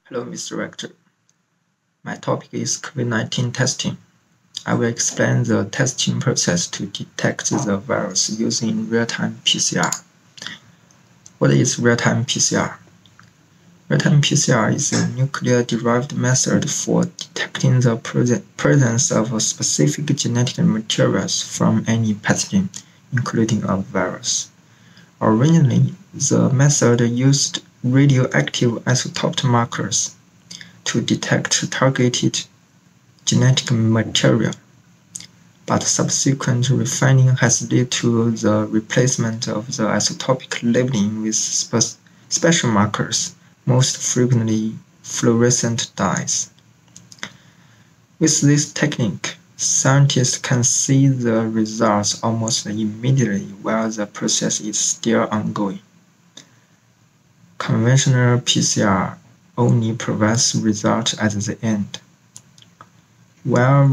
Hello, Mr. Rector. My topic is COVID-19 testing. I will explain the testing process to detect the virus using real-time PCR. What is real-time PCR? Real-time PCR is a nuclear-derived method for detecting the presence of specific genetic materials from any pathogen, including a virus. Originally, the method used radioactive isotope markers to detect targeted genetic material, but subsequent refining has led to the replacement of the isotopic labeling with special markers, most frequently fluorescent dyes. With this technique, scientists can see the results almost immediately while the process is still ongoing. Conventional PCR only provides results at the end, while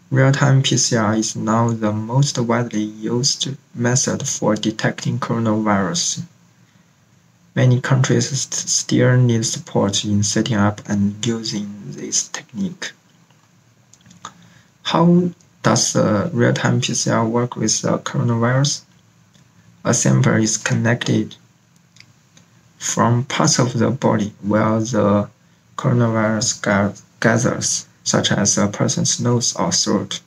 real-time PCR is now the most widely used method for detecting coronavirus. Many countries still need support in setting up and using this technique. How does real-time PCR work with the coronavirus? A sample is connected from parts of the body where the coronavirus gathers, such as a person's nose or throat.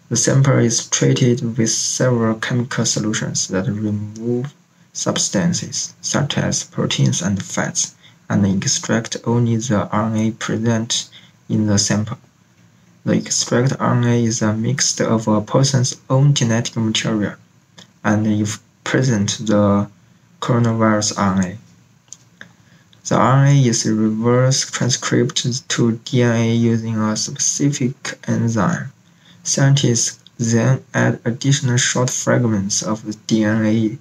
The sample is treated with several chemical solutions that remove substances, such as proteins and fats, and extract only the RNA present in the sample. The extract RNA is a mix of a person's own genetic material and, if present, the coronavirus RNA. The RNA is reverse transcribed to DNA using a specific enzyme. Scientists then add additional short fragments of the DNA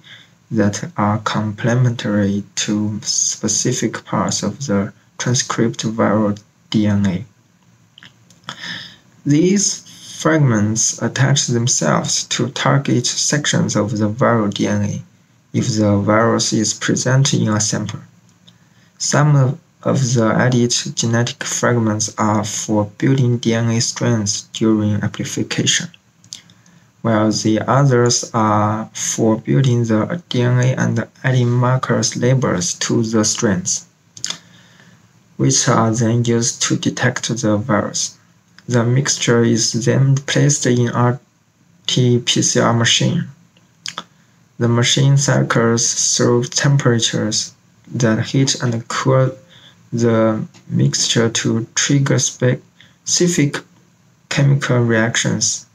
that are complementary to specific parts of the transcribed viral DNA. These fragments attach themselves to target sections of the viral DNA if the virus is present in a sample. Some of the added genetic fragments are for building DNA strands during amplification, while the others are for building the DNA and adding markers labels to the strands, which are then used to detect the virus. The mixture is then placed in RT-PCR machine. The machine cycles through temperatures that heat and cool the mixture to trigger specific chemical reactions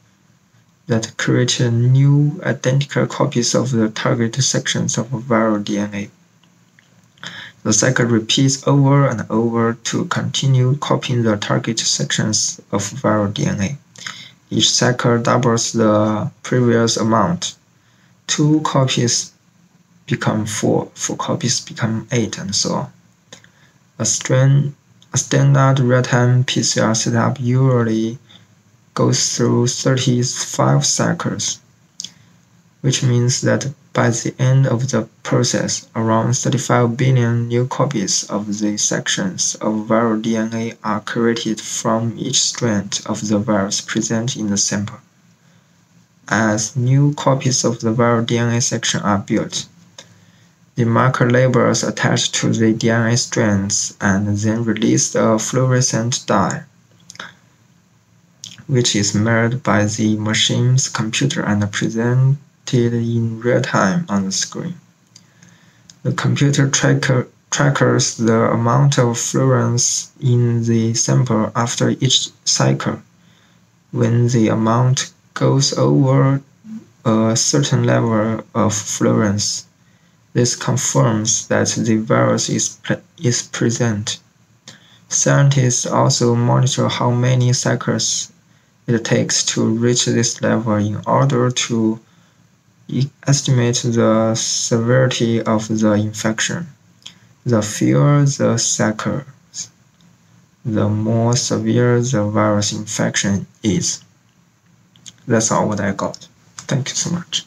that create new identical copies of the target sections of viral DNA. The cycle repeats over and over to continue copying the target sections of viral DNA. Each cycle doubles the previous amount. 2 copies become 4, 4 copies become 8, and so on. A standard real-time PCR setup usually goes through 35 cycles, which means that by the end of the process, around 35 billion new copies of the sections of viral DNA are created from each strand of the virus present in the sample. As new copies of the viral DNA section are built, the marker labels attached to the DNA strands and then release a fluorescent dye, which is mirrored by the machine's computer and presented in real time on the screen. The computer trackers the amount of fluorescence in the sample after each cycle. When the amount goes over a certain level of fluorescence, this confirms that the virus is present. Scientists also monitor how many cycles it takes to reach this level in order to estimate the severity of the infection. The fewer the cycles, the more severe the virus infection is. That's all what I got. Thank you so much.